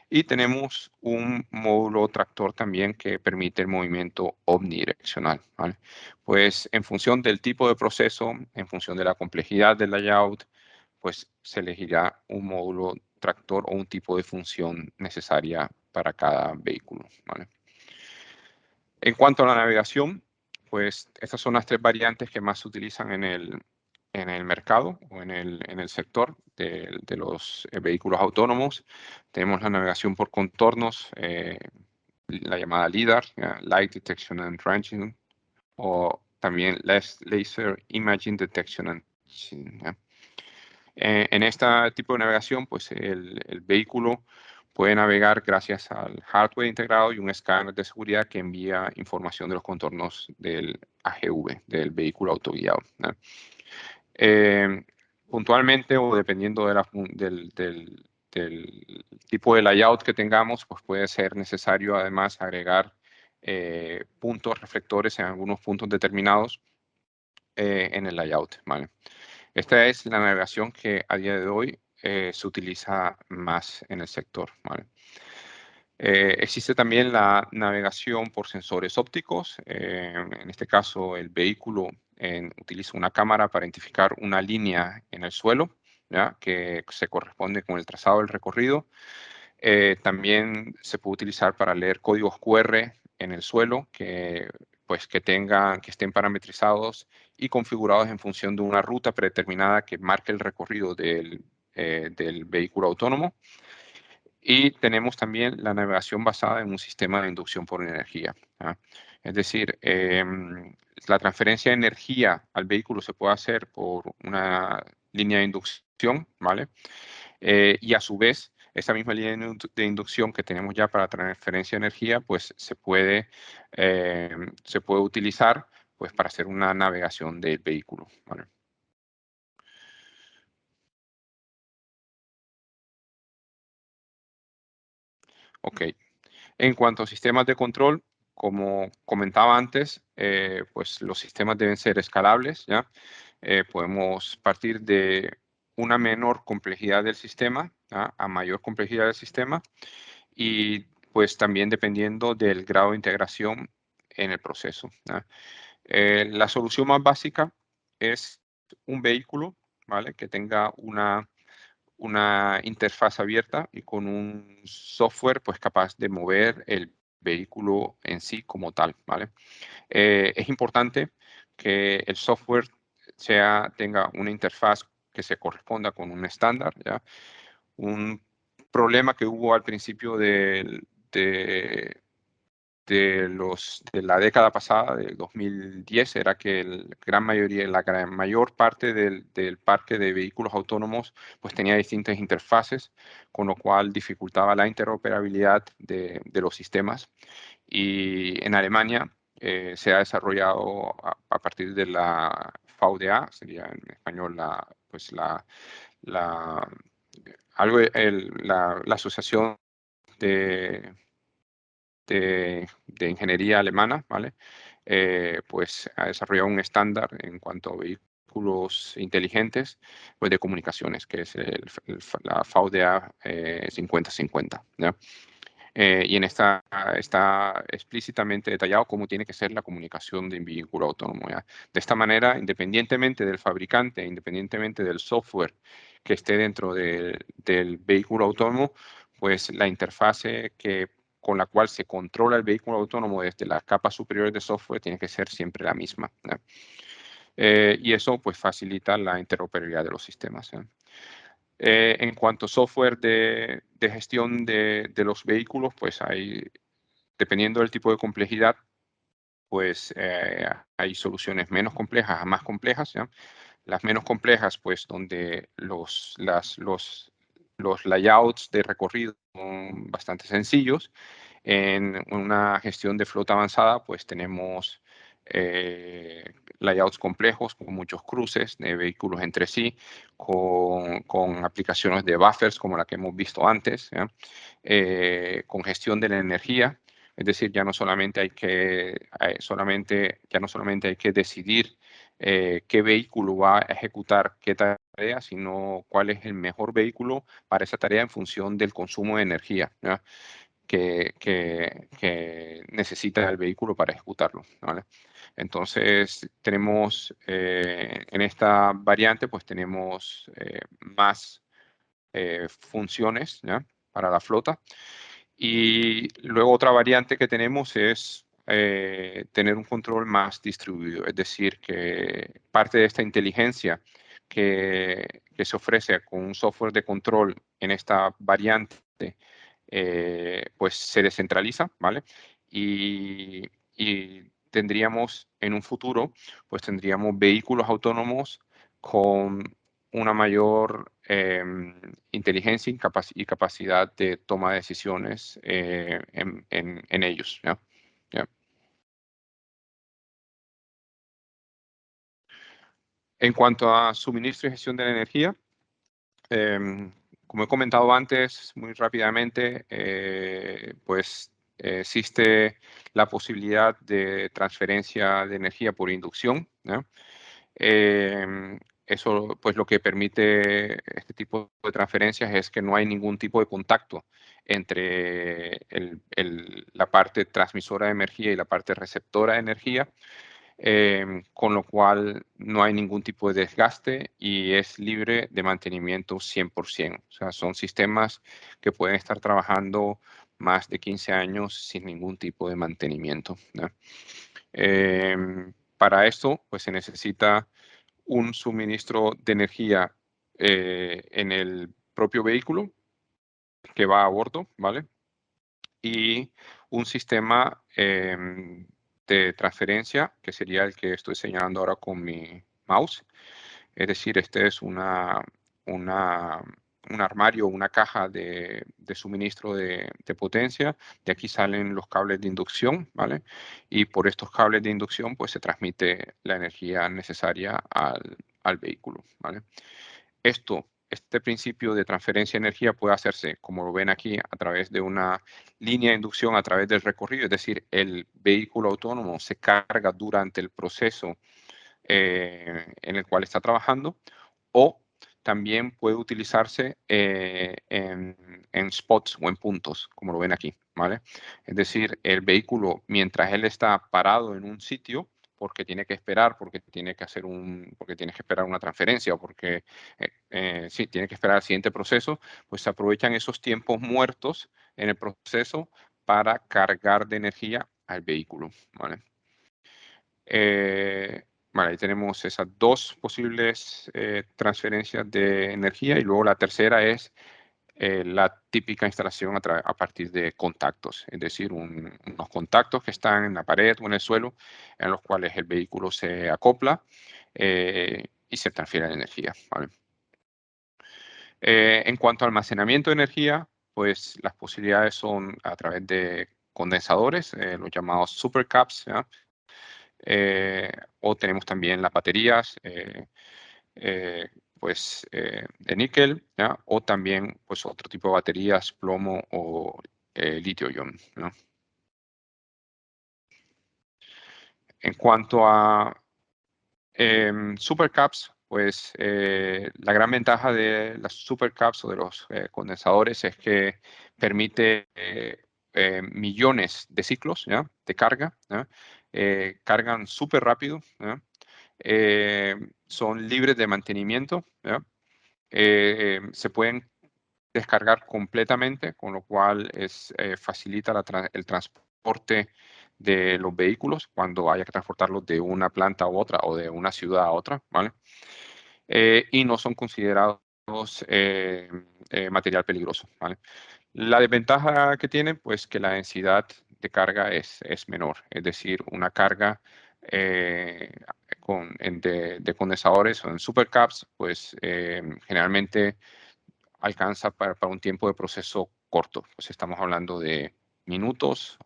Y tenemos un módulo tractor también que permite el movimiento omnidireccional, ¿vale? Pues en función del tipo de proceso, en función de la complejidad del layout, pues se elegirá un módulo tractor o un tipo de función necesaria para cada vehículo, ¿vale? En cuanto a la navegación, pues estas son las 3 variantes que más se utilizan en el mercado o en el sector de los vehículos autónomos. Tenemos la navegación por contornos, la llamada LiDAR, Light Detection and Ranging, o también Laser Imaging Detection and Ranging. En este tipo de navegación, pues el vehículo puede navegar gracias al hardware integrado y un escáner de seguridad que envía información de los contornos del AGV, del vehículo autoguiado, ¿no? Puntualmente o dependiendo del tipo de layout que tengamos, pues puede ser necesario además agregar puntos reflectores en algunos puntos determinados en el layout, ¿vale? Esta es la navegación que a día de hoy se utiliza más en el sector, ¿vale? Existe también la navegación por sensores ópticos. En este caso, el vehículo utiliza una cámara para identificar una línea en el suelo, ¿ya? Que se corresponde con el trazado del recorrido. También se puede utilizar para leer códigos QR en el suelo que estén parametrizados y configurados en función de una ruta predeterminada que marque el recorrido del vehículo autónomo. Y tenemos también la navegación basada en un sistema de inducción por energía, ¿ah? Es decir, la transferencia de energía al vehículo se puede hacer por una línea de inducción, ¿vale? Y a su vez, esa misma línea de inducción que tenemos ya para transferencia de energía, pues se puede utilizar pues, para hacer una navegación del vehículo, ¿vale? Ok. En cuanto a sistemas de control, como comentaba antes, pues los sistemas deben ser escalables, ¿ya? Podemos partir de una menor complejidad del sistema, ¿ya? A mayor complejidad del sistema y pues también dependiendo del grado de integración en el proceso, ¿ya? La solución más básica es un vehículo, ¿vale? Que tenga una interfaz abierta y con un software pues capaz de mover el vehículo en sí como tal, ¿vale? Es importante que el software tenga una interfaz que se corresponda con un estándar, ¿ya? Un problema que hubo al principio de la década pasada, del 2010, era que la gran mayor parte del parque de vehículos autónomos pues tenía distintas interfaces, con lo cual dificultaba la interoperabilidad de los sistemas. Y en Alemania se ha desarrollado a partir de la VDA, sería en español la Asociación de Ingeniería Alemana, ¿vale? Pues ha desarrollado un estándar en cuanto a vehículos inteligentes pues de comunicaciones, que es la VDA 5050, ¿ya? Y en esta está explícitamente detallado cómo tiene que ser la comunicación de un vehículo autónomo, ¿ya? De esta manera, independientemente del fabricante, independientemente del software que esté dentro del vehículo autónomo, pues la interfase con la cual se controla el vehículo autónomo desde las capas superiores de software tiene que ser siempre la misma, ¿ya? Y eso pues facilita la interoperabilidad de los sistemas, ¿ya? En cuanto a software de gestión de los vehículos, pues hay, dependiendo del tipo de complejidad, pues hay soluciones menos complejas a más complejas, ¿ya? Las menos complejas, pues donde los layouts de recorrido son bastante sencillos. En una gestión de flota avanzada, pues tenemos layouts complejos con muchos cruces de vehículos entre sí, con aplicaciones de buffers como la que hemos visto antes, ¿ya? Con gestión de la energía. Es decir, ya no solamente hay que decidir qué vehículo va a ejecutar qué tarea, sino cuál es el mejor vehículo para esa tarea en función del consumo de energía, ¿ya? que necesita el vehículo para ejecutarlo, ¿vale? Entonces, tenemos en esta variante, pues tenemos más funciones, ¿ya? Para la flota. Y luego otra variante que tenemos es tener un control más distribuido, es decir, que parte de esta inteligencia que se ofrece con un software de control en esta variante, pues se descentraliza, ¿vale? Y tendríamos en un futuro, pues tendríamos vehículos autónomos con una mayor inteligencia y capacidad de toma de decisiones en ellos, ¿ya? ¿Ya? En cuanto a suministro y gestión de la energía, como he comentado antes, muy rápidamente, pues existe la posibilidad de transferencia de energía por inducción, ¿no? Eso, pues lo que permite este tipo de transferencias es que no hay ningún tipo de contacto entre la parte transmisora de energía y la parte receptora de energía, con lo cual no hay ningún tipo de desgaste y es libre de mantenimiento 100%. O sea, son sistemas que pueden estar trabajando más de 15 años sin ningún tipo de mantenimiento, ¿no? Para esto, pues se necesita un suministro de energía en el propio vehículo que va a bordo, ¿vale? Y un sistema de transferencia, que sería el que estoy señalando ahora con mi mouse. Es decir, este es un armario, una caja de suministro de potencia. De aquí salen los cables de inducción, ¿vale? Y por estos cables de inducción, pues se transmite la energía necesaria al vehículo, ¿vale? Este principio de transferencia de energía puede hacerse, como lo ven aquí, a través de una línea de inducción a través del recorrido, es decir, el vehículo autónomo se carga durante el proceso en el cual está trabajando, o también puede utilizarse en spots o en puntos, como lo ven aquí, ¿vale? Es decir, el vehículo, mientras él está parado en un sitio, porque tiene que esperar, porque tiene que esperar una transferencia o porque sí, tiene que esperar el siguiente proceso, pues se aprovechan esos tiempos muertos en el proceso para cargar de energía al vehículo, ¿vale? Vale, ahí tenemos esas dos posibles transferencias de energía y luego la tercera es la típica instalación a partir de contactos, es decir, unos contactos que están en la pared o en el suelo en los cuales el vehículo se acopla y se transfiere la energía, ¿vale? En cuanto a almacenamiento de energía, pues las posibilidades son a través de condensadores, los llamados supercaps, ¿ya? O tenemos también las baterías, pues de níquel, ¿ya? O también pues otro tipo de baterías, plomo o litio-ion, ¿no? En cuanto a supercaps, pues la gran ventaja de las supercaps o de los condensadores es que permite millones de ciclos, ¿ya? De carga, ¿ya? Cargan súper rápido, ¿ya? Son libres de mantenimiento, ¿ya? Se pueden descargar completamente, con lo cual facilita el transporte de los vehículos cuando haya que transportarlos de una planta a otra o de una ciudad a otra, ¿vale? Y no son considerados material peligroso, ¿vale? La desventaja que tienen, pues que la densidad carga es menor. Es decir, una carga de condensadores o en supercaps, pues generalmente alcanza para un tiempo de proceso corto. Pues estamos hablando de minutos,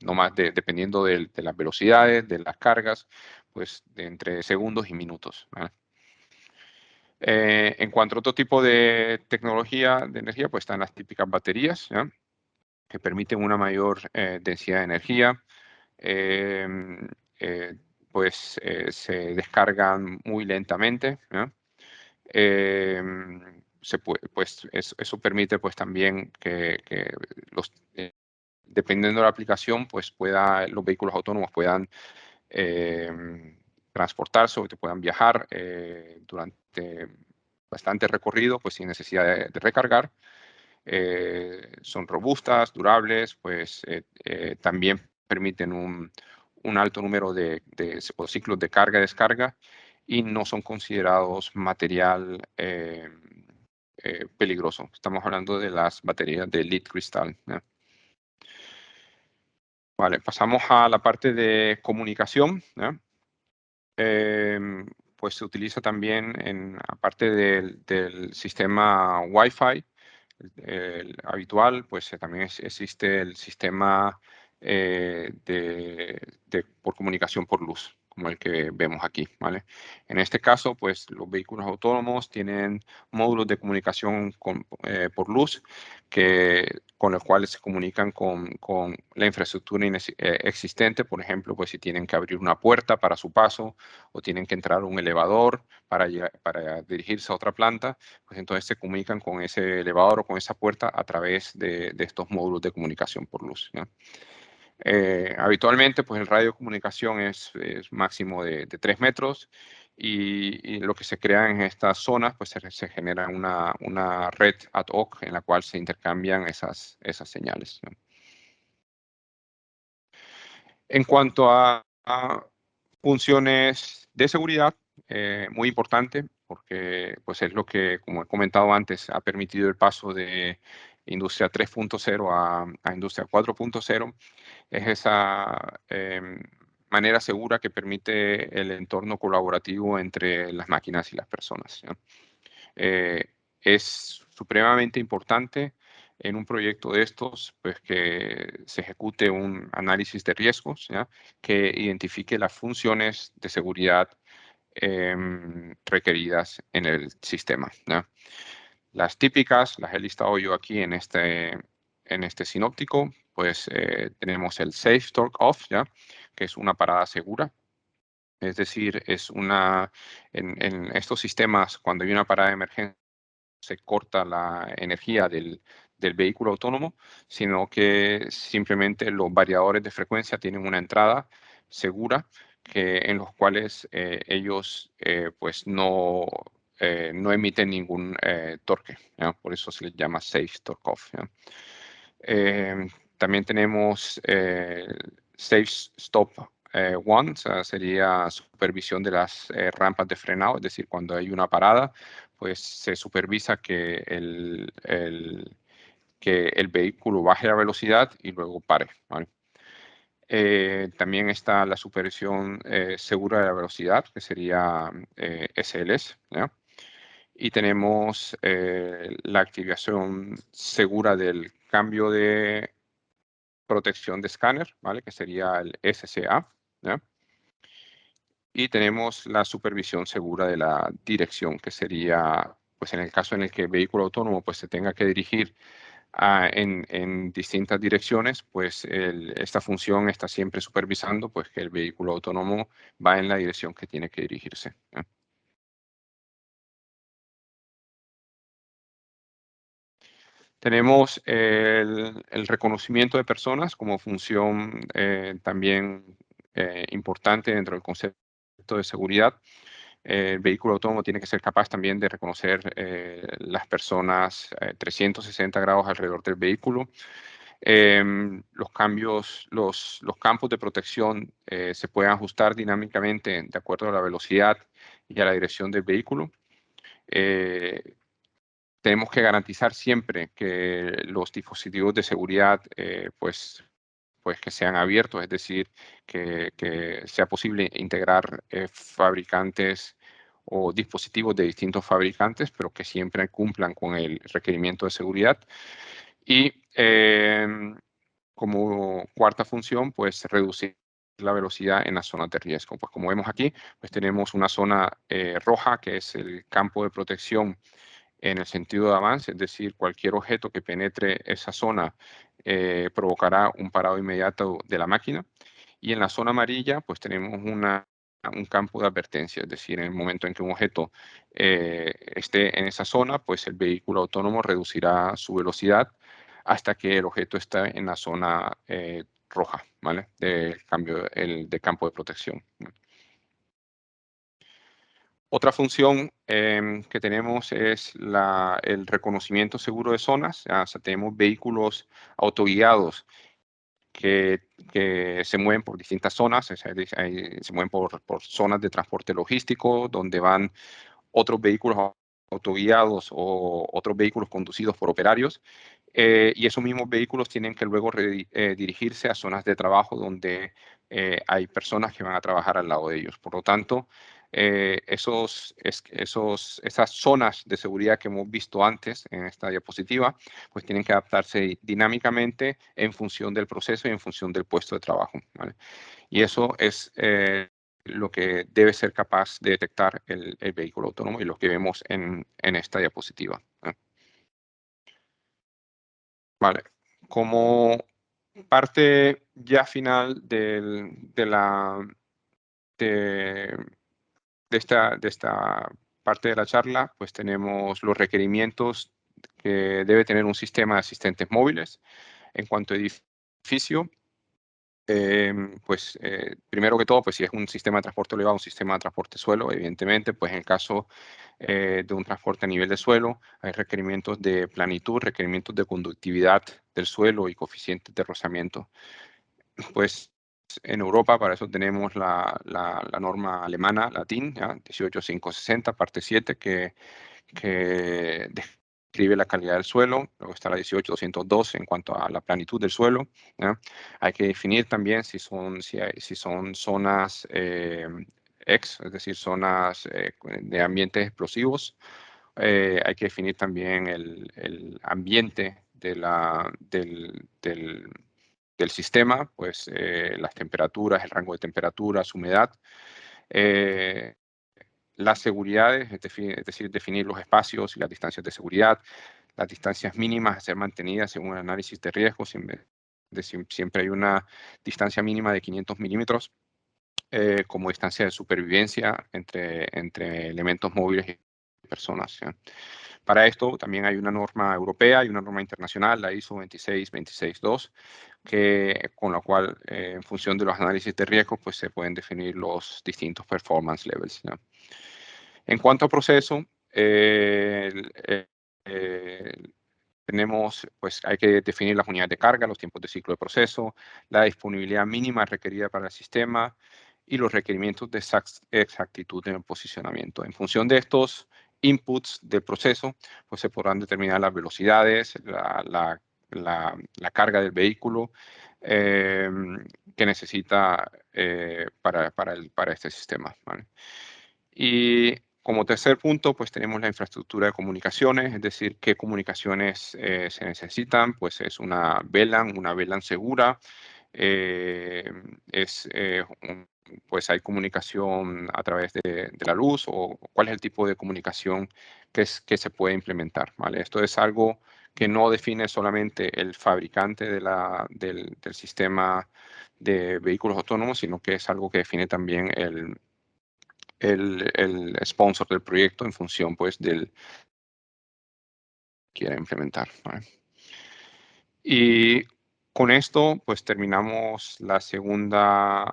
no más dependiendo de las velocidades, de las cargas, pues de entre segundos y minutos, ¿vale? En cuanto a otro tipo de tecnología de energía, pues están las típicas baterías, ¿ya? Que permiten una mayor densidad de energía. Pues se descargan muy lentamente, ¿ya? Pues eso permite pues también que dependiendo de la aplicación, pues los vehículos autónomos puedan transportarse o que puedan viajar durante bastante recorrido, pues sin necesidad de recargar. Son robustas, durables, pues también permiten un alto número de ciclos de carga y descarga y no son considerados material peligroso. Estamos hablando de las baterías de lead cristal, ¿no? Vale, pasamos a la parte de comunicación, ¿no? Pues se utiliza también, aparte del sistema Wi-Fi habitual, pues también existe el sistema por comunicación por luz, como el que vemos aquí, ¿vale? En este caso, pues los vehículos autónomos tienen módulos de comunicación por luz con los cuales se comunican con la infraestructura existente. Por ejemplo, pues si tienen que abrir una puerta para su paso o tienen que entrar a un elevador para dirigirse a otra planta, pues entonces se comunican con ese elevador o con esa puerta a través de estos módulos de comunicación por luz, ¿no? Habitualmente, pues el radio de comunicación es máximo de 3 metros y lo que se crea en estas zonas, pues se genera una red ad hoc en la cual se intercambian esas señales, ¿no? En cuanto a funciones de seguridad, muy importante, porque pues es lo que, como he comentado antes, ha permitido el paso de industria 3.0 a industria 4.0. Es esa manera segura que permite el entorno colaborativo entre las máquinas y las personas, ¿no? Es supremamente importante en un proyecto de estos, pues que se ejecute un análisis de riesgos, ¿ya? Que identifique las funciones de seguridad requeridas en el sistema, ¿ya? Las típicas, las he listado yo aquí en este sinóptico, pues tenemos el Safe Torque Off, ¿ya? Que es una parada segura. Es decir, en estos sistemas, cuando hay una parada de emergencia, se corta la energía del vehículo autónomo, sino que simplemente los variadores de frecuencia tienen una entrada segura en los cuales ellos pues no emiten ningún torque, ¿ya? Por eso se les llama Safe Torque Off, ¿ya? También tenemos Safe Stop One, o sea, sería supervisión de las rampas de frenado, es decir, cuando hay una parada, pues se supervisa que el vehículo baje la velocidad y luego pare, ¿vale? También está la supervisión segura de la velocidad, que sería SLS, ¿ya? Y tenemos la activación segura del cambio de protección de escáner, ¿vale? Que sería el SCA, ¿ya? Y tenemos la supervisión segura de la dirección, que sería, pues en el caso en el que el vehículo autónomo pues se tenga que dirigir en distintas direcciones, pues esta función está siempre supervisando pues que el vehículo autónomo va en la dirección que tiene que dirigirse, ¿ya? Tenemos el reconocimiento de personas como función también importante dentro del concepto de seguridad. El vehículo autónomo tiene que ser capaz también de reconocer las personas 360 grados alrededor del vehículo. Los campos de protección se pueden ajustar dinámicamente de acuerdo a la velocidad y a la dirección del vehículo. tenemos que garantizar siempre que los dispositivos de seguridad, pues que sean abiertos, es decir, que sea posible integrar fabricantes o dispositivos de distintos fabricantes, pero que siempre cumplan con el requerimiento de seguridad. Y como cuarta función, pues reducir la velocidad en las zonas de riesgo. Pues como vemos aquí, pues tenemos una zona roja, que es el campo de protección en el sentido de avance, es decir, cualquier objeto que penetre esa zona provocará un parado inmediato de la máquina. Y en la zona amarilla, pues tenemos un campo de advertencia, es decir, en el momento en que un objeto esté en esa zona, pues el vehículo autónomo reducirá su velocidad hasta que el objeto está en la zona roja, ¿vale? De campo de protección. Otra función que tenemos es el reconocimiento seguro de zonas. O sea, tenemos vehículos autoguiados que se mueven por distintas zonas, o sea, se mueven por zonas de transporte logístico, donde van otros vehículos autoguiados o otros vehículos conducidos por operarios. Y esos mismos vehículos tienen que luego dirigirse a zonas de trabajo donde hay personas que van a trabajar al lado de ellos. Por lo tanto, esas zonas de seguridad que hemos visto antes en esta diapositiva, pues tienen que adaptarse dinámicamente en función del proceso y en función del puesto de trabajo, ¿vale? Y eso es lo que debe ser capaz de detectar el vehículo autónomo y lo que vemos en esta diapositiva, ¿eh? Vale. Como parte ya final de esta parte de la charla, pues tenemos los requerimientos que debe tener un sistema de asistentes móviles en cuanto a edificio. Primero que todo, pues si es un sistema de transporte elevado, un sistema de transporte suelo, evidentemente, pues en el caso de un transporte a nivel de suelo, hay requerimientos de planitud, requerimientos de conductividad del suelo y coeficientes de rozamiento. Pues en Europa para eso tenemos la norma alemana, la DIN, ¿ya? 18560, parte 7, que describe la calidad del suelo. Luego está la 18202 en cuanto a la planitud del suelo, ¿ya? Hay que definir también si son zonas es decir, zonas de ambientes explosivos. Hay que definir también el ambiente del sistema, pues las temperaturas, el rango de temperaturas, humedad. Las seguridades, es decir, definir los espacios y las distancias de seguridad, las distancias mínimas a ser mantenidas según el análisis de riesgo. Siempre hay una distancia mínima de 500 milímetros como distancia de supervivencia entre elementos móviles y personas, ¿sí? Para esto también hay una norma europea y una norma internacional, la ISO 26262, con la cual, en función de los análisis de riesgo, pues se pueden definir los distintos performance levels, ¿no? En cuanto a proceso, pues hay que definir las unidades de carga, los tiempos de ciclo de proceso, la disponibilidad mínima requerida para el sistema y los requerimientos de exactitud en el posicionamiento. En función de estos inputs del proceso, pues se podrán determinar las velocidades, la carga del vehículo que necesita para este sistema, ¿vale? Y como tercer punto, pues tenemos la infraestructura de comunicaciones, es decir, qué comunicaciones se necesitan. Pues es una VLAN segura. Pues hay comunicación a través de la luz, o cuál es el tipo de comunicación que se puede implementar, ¿vale? Esto es algo que no define solamente el fabricante del sistema de vehículos autónomos, sino que es algo que define también el sponsor del proyecto en función, pues, del que quiera implementar, ¿vale? Y con esto, pues, terminamos la segunda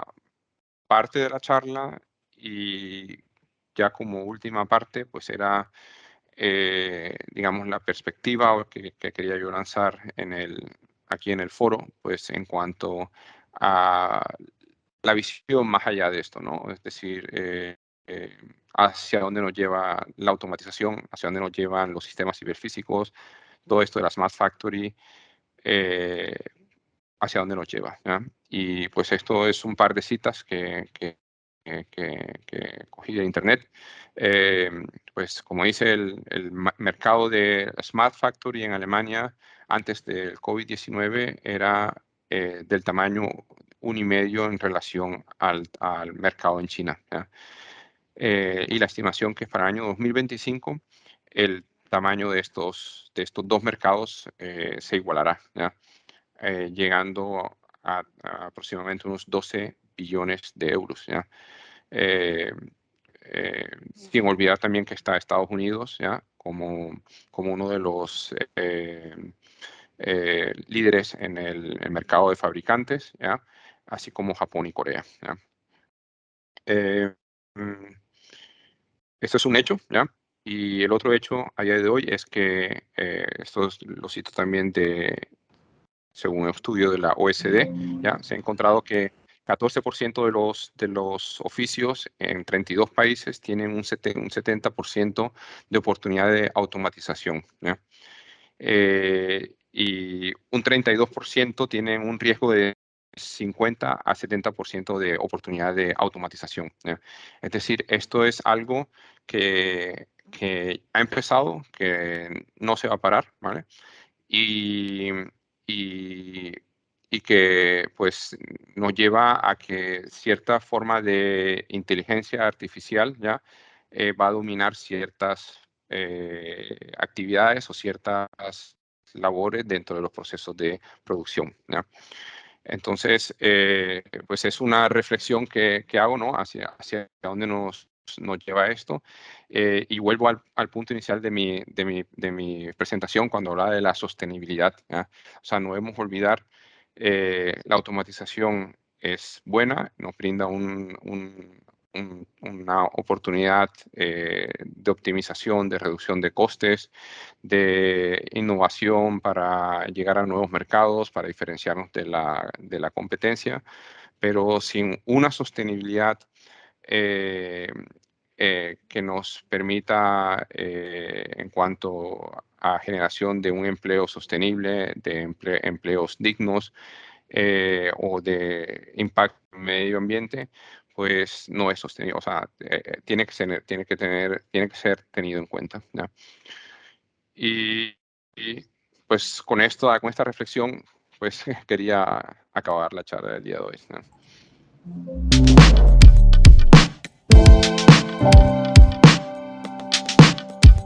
parte de la charla, y ya como última parte, pues, era, digamos, la perspectiva que quería yo lanzar aquí en el foro, pues, en cuanto a la visión más allá de esto, ¿no? Es decir, hacia dónde nos lleva la automatización, hacia dónde nos llevan los sistemas ciberfísicos, todo esto de la Smart Factory, hacia dónde nos lleva, ¿ya? Y pues esto es un par de citas que cogí de internet. Pues como dice, el mercado de Smart Factory en Alemania antes del COVID-19 era del tamaño 1,5 en relación al mercado en China, ¿ya? Y la estimación que para el año 2025 el tamaño de estos dos mercados se igualará, ¿ya? Llegando a aproximadamente unos 12 billones de euros, ¿ya? Sin olvidar también que está Estados Unidos, ¿ya? Como uno de los líderes en el mercado de fabricantes, ¿ya? Así como Japón y Corea, ¿ya? Esto es un hecho, ¿ya? Y el otro hecho a día de hoy es que, esto lo cito también según un estudio de la OECD, ¿ya? Se ha encontrado que 14% de los oficios en 32 países tienen un 70% de oportunidad de automatización, ¿ya? Y un 32% tienen un riesgo de 50 a 70% de oportunidad de automatización, ¿ya? Es decir, esto es algo que ha empezado, que no se va a parar, ¿vale? Y, y, y que pues nos lleva a que cierta forma de inteligencia artificial ya va a dominar ciertas actividades o ciertas labores dentro de los procesos de producción, ¿ya? Entonces, pues es una reflexión que hago, ¿no? Hacia dónde nos lleva esto. Y vuelvo al punto inicial de mi presentación cuando hablaba de la sostenibilidad, ¿ya? O sea, no debemos olvidar, la automatización es buena, nos brinda una oportunidad de optimización, de reducción de costes, de innovación para llegar a nuevos mercados, para diferenciarnos de la competencia, pero sin una sostenibilidad que nos permita, en cuanto a generación de un empleo sostenible, de empleos dignos, o de impacto en el medio ambiente, pues no es sostenible. O sea, tiene que ser tenido en cuenta, ¿ya? Y, pues con esta reflexión, pues quería acabar la charla del día de hoy, ¿no?